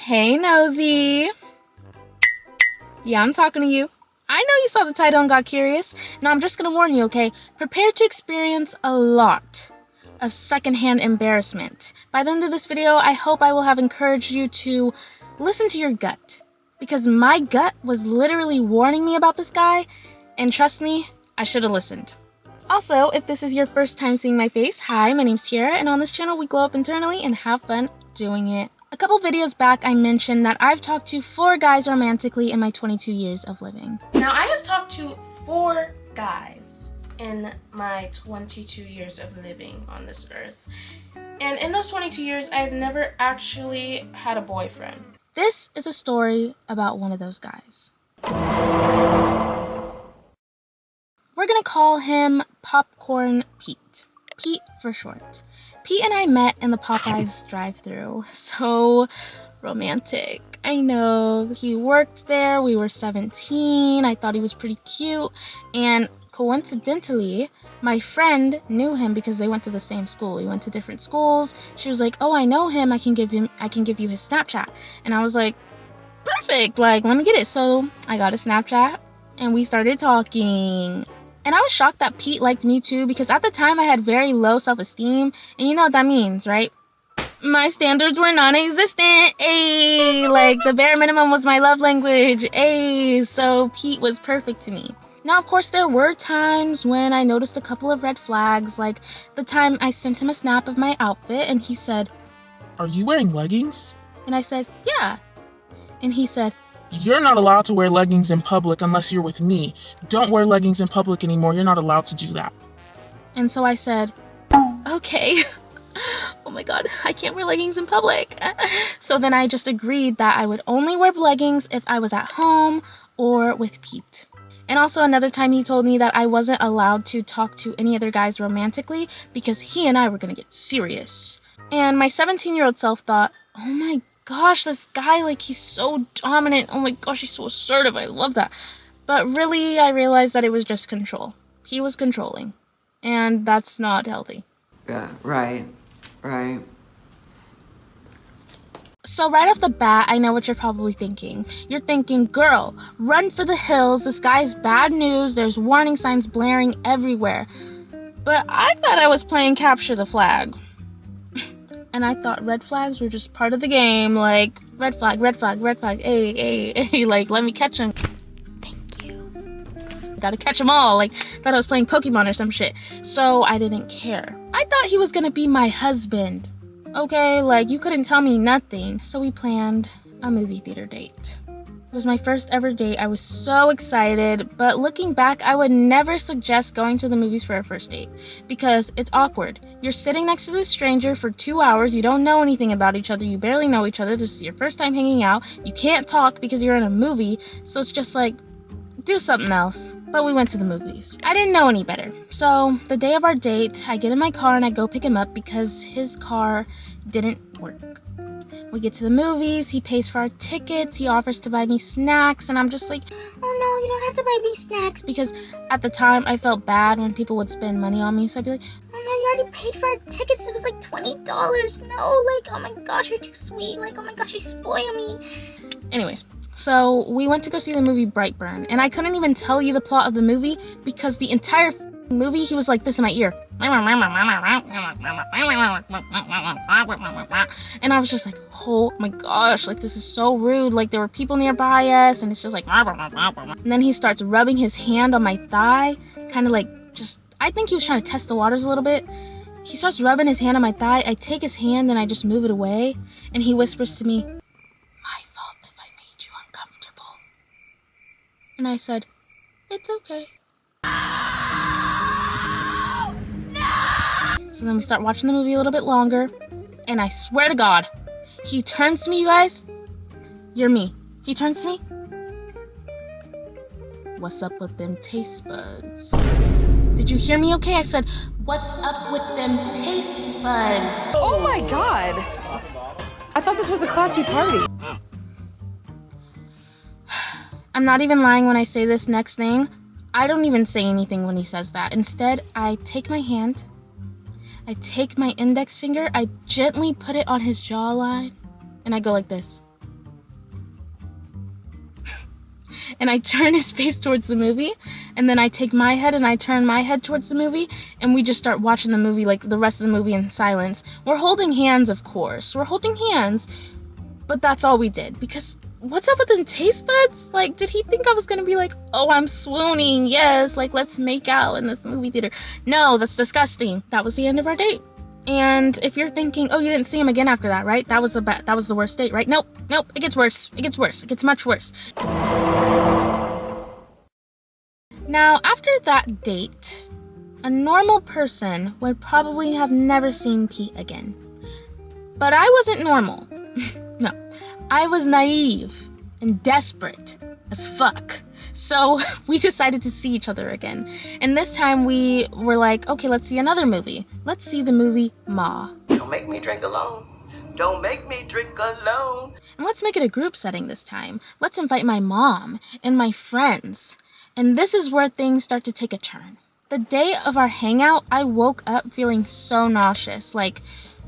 Hey, nosy. Yeah, I'm talking to you. I know you saw the title and got curious. Now I'm just gonna warn you, okay? Prepare to experience a lot of secondhand embarrassment. By the end of this video, I hope I will have encouraged you to listen to your gut. Because my gut was literally warning me about this guy, and trust me, I should have listened. Also, if this is your first time seeing my face, hi, my name's Tiara, and on this channel we glow up internally and have fun doing it. A couple videos back, I mentioned that I've talked to 4 guys romantically in my 22 years of living. Now, I have talked to 4 guys in my 22 years of living on this earth. And in those 22 years, I've never actually had a boyfriend. This is a story about one of those guys. We're gonna call him Popcorn Pete. Pete for short. Pete and I met in the Popeyes drive-thru. So romantic. I know. He worked there. We were 17. I thought he was pretty cute. And coincidentally, my friend knew him because they went to the same school. We went to different schools. She was like, "Oh, I know him. I can give you his Snapchat." And I was like, "Perfect. Like, let me get it." So I got a Snapchat and we started talking. And I was shocked that Pete liked me too, because at the time I had very low self-esteem, and you know what that means, right? My standards were non-existent. Ayy, like the bare minimum was my love language. Ayy, so Pete was perfect to me. Now, of course, there were times when I noticed a couple of red flags, like the time I sent him a snap of my outfit and he said, "Are you wearing leggings?" And I said, "Yeah." And he said, "You're not allowed to wear leggings in public unless you're with me. Don't wear leggings in public anymore. You're not allowed to do that." And so I said, "Okay." Oh my god, I can't wear leggings in public. So then I just agreed that I would only wear leggings if I was at home or with Pete. And also another time he told me that I wasn't allowed to talk to any other guys romantically because he and I were gonna get serious. And my 17-year-old self thought, "Oh my gosh, this guy, like, he's so dominant. Oh my gosh, he's so assertive. I love that." But really, I realized that it was just control. He was controlling. And that's not healthy. Yeah, right. So right off the bat, I know what you're probably thinking. You're thinking, "Girl, run for the hills. This guy's bad news. There's warning signs blaring everywhere." But I thought I was playing capture the flag. And I thought red flags were just part of the game, like, red flag, hey, like, let me catch him. Thank you. Gotta catch them all, like, thought I was playing Pokemon or some shit. So I didn't care. I thought he was gonna be my husband. Okay, like, you couldn't tell me nothing. So we planned a movie theater date. It was my first ever date. I was so excited, but looking back, I would never suggest going to the movies for a first date because it's awkward. You're sitting next to this stranger for 2 hours. You don't know anything about each other. You barely know each other. This is your first time hanging out. You can't talk because you're in a movie. So it's just like, do something else. But we went to the movies. I didn't know any better. So the day of our date, I get in my car and I go pick him up because his car didn't work. We get to the movies, he pays for our tickets, he offers to buy me snacks, and I'm just like, "Oh no, you don't have to buy me snacks," because at the time I felt bad when people would spend money on me, so I'd be like, "Oh no, you already paid for our tickets, it was like $20, no, like, oh my gosh, you're too sweet, like, oh my gosh, you spoil me." Anyways, so we went to go see the movie Brightburn, and I couldn't even tell you the plot of the movie because the entire movie he was like this in my ear. And I was just like, "Oh my gosh, like, this is so rude." Like, there were people nearby us and it's just like, and then he starts rubbing his hand on my thigh, kind of like, just, I think he was trying to test the waters a little bit. He starts rubbing his hand on my thigh. I take his hand and I just move it away, and he whispers to me, "My fault if I made you uncomfortable." And I said, "It's okay." So then we start watching the movie a little bit longer, and I swear to God, he turns to me, you guys. You're me. He turns to me. "What's up with them taste buds?" Did you hear me okay? I said, "What's up with them taste buds?" Oh my god! I thought this was a classy party. I'm not even lying when I say this next thing. I don't even say anything when he says that. Instead, I take my hand, I take my index finger, I gently put it on his jawline, and I go like this. and I turn his face towards the movie, and then I take my head and I turn my head towards the movie, and we just start watching the movie, like the rest of the movie in silence. We're holding hands, of course. We're holding hands, but that's all we did, because what's up with the taste buds? Like, did he think I was gonna be like, oh, I'm swooning, yes, like, let's make out in this movie theater? No, that's disgusting. That was the end of our date. And if you're thinking, oh, you didn't see him again after that, right? That was the worst date, right? Nope, it gets worse. It gets worse. It gets much worse. Now, after that date, a normal person would probably have never seen Pete again. But I wasn't normal. No, I was naive and desperate as fuck. So we decided to see each other again. And this time we were like, okay, let's see another movie. Let's see the movie Ma. Don't make me drink alone. Don't make me drink alone. And let's make it a group setting this time. Let's invite my mom and my friends. And this is where things start to take a turn. The day of our hangout, I woke up feeling so nauseous. Like,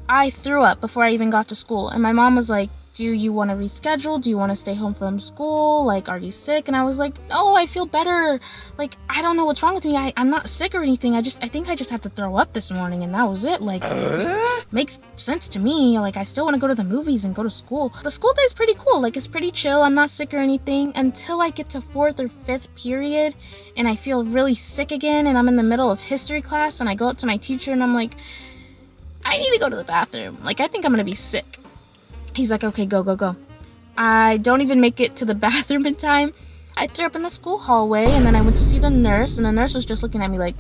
I threw up before I even got to school. And my mom was like, do you want to reschedule? Do you want to stay home from school? Like, are you sick? And I was like, no, I feel better. Like, I don't know what's wrong with me. I'm not sick or anything. I think I just had to throw up this morning, and that was it. Like, makes sense to me. Like, I still want to go to the movies and go to school. The school day's pretty cool. Like, it's pretty chill. I'm not sick or anything until I get to 4th or 5th period, and I feel really sick again, and I'm in the middle of history class, and I go up to my teacher, and I'm like, I need to go to the bathroom. Like, I think I'm gonna be sick. He's like, okay, go. I don't even make it to the bathroom in time. I threw up in the school hallway, and then I went to see the nurse, and the nurse was just looking at me like,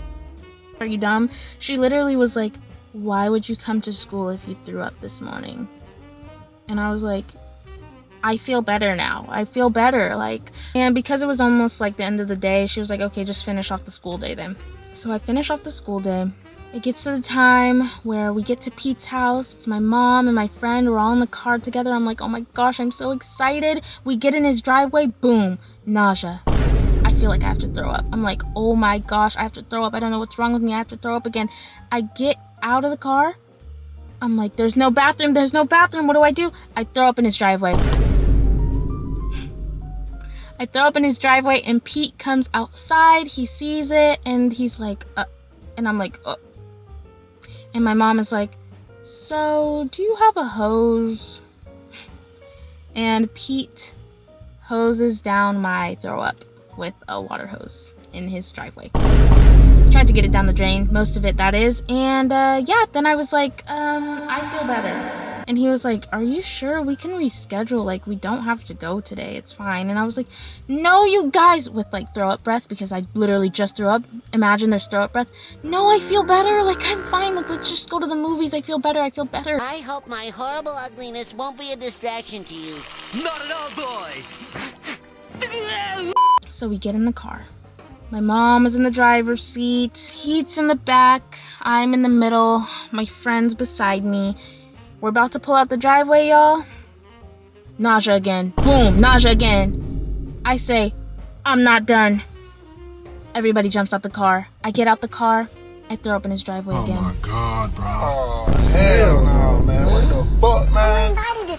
are you dumb? She literally was like, why would you come to school if you threw up this morning? And I was like, I feel better now. I feel better. Like, and because it was almost like the end of the day, she was like, okay, just finish off the school day then. So I finish off the school day. It gets to the time where we get to Pete's house. It's my mom and my friend. We're all in the car together. I'm like, oh my gosh, I'm so excited. We get in his driveway. Boom. Nausea. I feel like I have to throw up. I'm like, oh my gosh, I have to throw up. I don't know what's wrong with me. I have to throw up again. I get out of the car. I'm like, there's no bathroom. What do? I throw up in his driveway. I throw up in his driveway, and Pete comes outside. He sees it, and he's like, and I'm like, And my mom is like, so do you have a hose? And Pete hoses down my throw up with a water hose in his driveway. He tried to get it down the drain, most of it that is. And yeah, then I was like, I feel better. And he was like, are you sure? We can reschedule. Like, we don't have to go today. It's fine. And I was like, no, you guys, with like throw up breath, because I literally just threw up. Imagine there's throw up breath. No, I feel better. Like, I'm fine. Like, let's just go to the movies. I feel better. I hope my horrible ugliness won't be a distraction to you. Not at all, boy. So we get in the car. My mom is in the driver's seat. Pete's in the back. I'm in the middle. My friend's beside me. We're about to pull out the driveway, y'all. Nausea again. Boom, nausea again. I say, I'm not done. Everybody jumps out the car. I get out the car. I throw up in his driveway again. Oh my God, bro. Oh, hell no, man. What the fuck, man?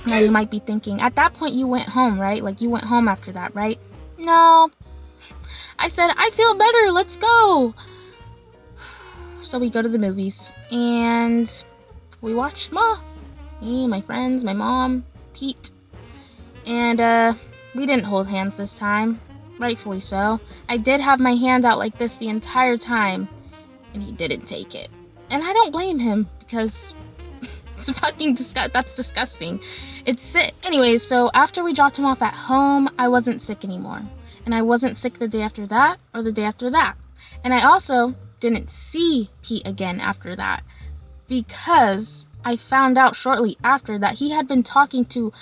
Now you might be thinking, at that point you went home, right? Like, you went home after that, right? No. I said, I feel better. Let's go. So we go to the movies, and we watch Ma. Me, my friends, my mom, Pete. And we didn't hold hands this time. Rightfully so. I did have my hand out like this the entire time, and he didn't take it. And I don't blame him, because it's fucking that's disgusting. It's sick. Anyways, so after we dropped him off at home, I wasn't sick anymore. And I wasn't sick the day after that, or the day after that. And I also didn't see Pete again after that, because I found out shortly after that he had been talking to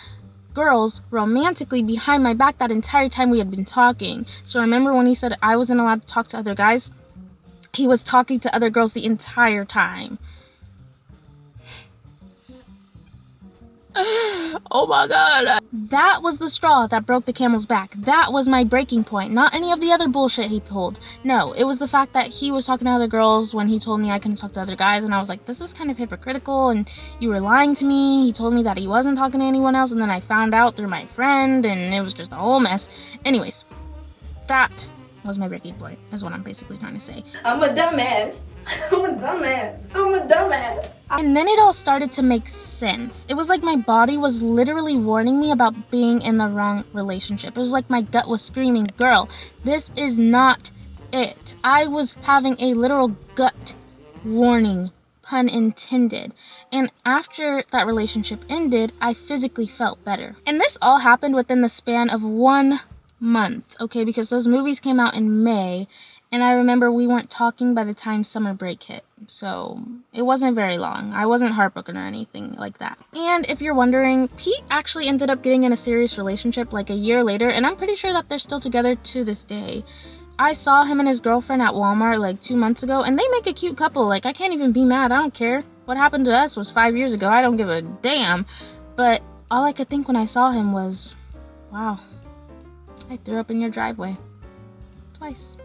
girls romantically behind my back that entire time we had been talking. So remember when he said I wasn't allowed to talk to other guys? He was talking to other girls the entire time. Oh my God. That was the straw that broke the camel's back. That was my breaking point. Not any of the other bullshit he pulled. No, it was the fact that he was talking to other girls when he told me I couldn't talk to other guys. And I was like, this is kind of hypocritical, and you were lying to me. He told me that he wasn't talking to anyone else, and then I found out through my friend, and it was just a whole mess. Anyways, That was my breaking point, is what I'm basically trying to say. I'm a dumbass. I'm a dumbass. I'm a dumbass. And then it all started to make sense. It was like my body was literally warning me about being in the wrong relationship. It was like my gut was screaming, girl, this is not it. I was having a literal gut warning, pun intended. And after that relationship ended, I physically felt better. And this all happened within the span of 1 month, okay? Because those movies came out in May, and I remember we weren't talking by the time summer break hit. So it wasn't very long. I wasn't heartbroken or anything like that. And if you're wondering, Pete actually ended up getting in a serious relationship like a year later, and I'm pretty sure that they're still together to this day. I saw him and his girlfriend at Walmart like 2 months ago, and they make a cute couple. Like, I can't even be mad. I don't care. What happened to us was 5 years ago. I don't give a damn. But all I could think when I saw him was, wow, I threw up in your driveway. Twice.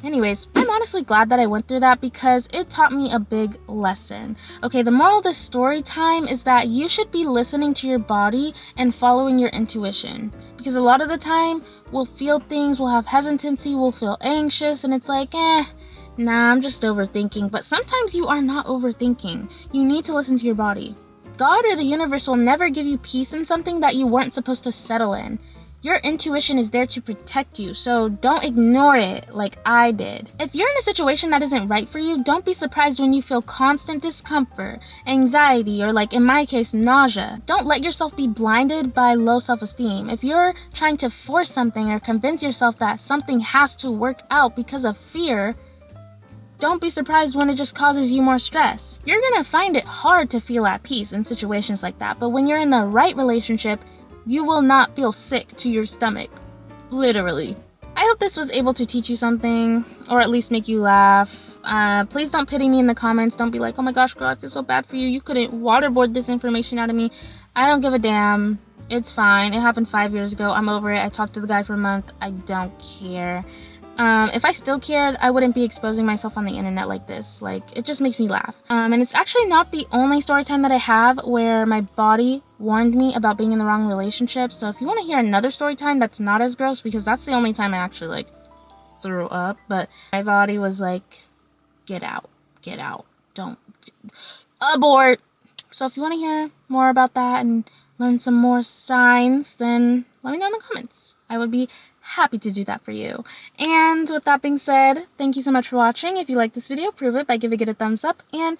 Anyways, I'm honestly glad that I went through that because it taught me a big lesson. Okay, the moral of this story time is that you should be listening to your body and following your intuition. Because a lot of the time, we'll feel things, we'll have hesitancy, we'll feel anxious, and it's like, nah, I'm just overthinking. But sometimes you are not overthinking. You need to listen to your body. God or the universe will never give you peace in something that you weren't supposed to settle in. Your intuition is there to protect you, so don't ignore it like I did. If you're in a situation that isn't right for you, don't be surprised when you feel constant discomfort, anxiety, or like in my case, nausea. Don't let yourself be blinded by low self-esteem. If you're trying to force something or convince yourself that something has to work out because of fear, don't be surprised when it just causes you more stress. You're gonna find it hard to feel at peace in situations like that, but when you're in the right relationship, you will not feel sick to your stomach. Literally. I hope this was able to teach you something, or at least make you laugh. Please don't pity me in the comments. Don't be like, oh my gosh, girl, I feel so bad for you. You couldn't waterboard this information out of me. I don't give a damn. It's fine. It happened 5 years ago. I'm over it. I talked to the guy for a month. I don't care. If I still cared, I wouldn't be exposing myself on the internet like this. Like, it just makes me laugh. And it's actually not the only story time that I have where my body warned me about being in the wrong relationship. So if you want to hear another story time that's not as gross, because that's the only time I actually, like, threw up. But my body was like, get out, don't, abort. So if you want to hear more about that and learn some more signs, then let me know in the comments. I would be happy to do that for you. And with that being said, thank you so much for watching. If you like this video, prove it by giving it a thumbs up, and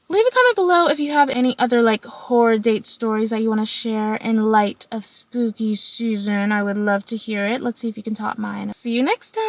leave a comment below if you have any other like horror date stories that you want to share in light of spooky season. I would love to hear it. Let's see if you can top mine. See you next time.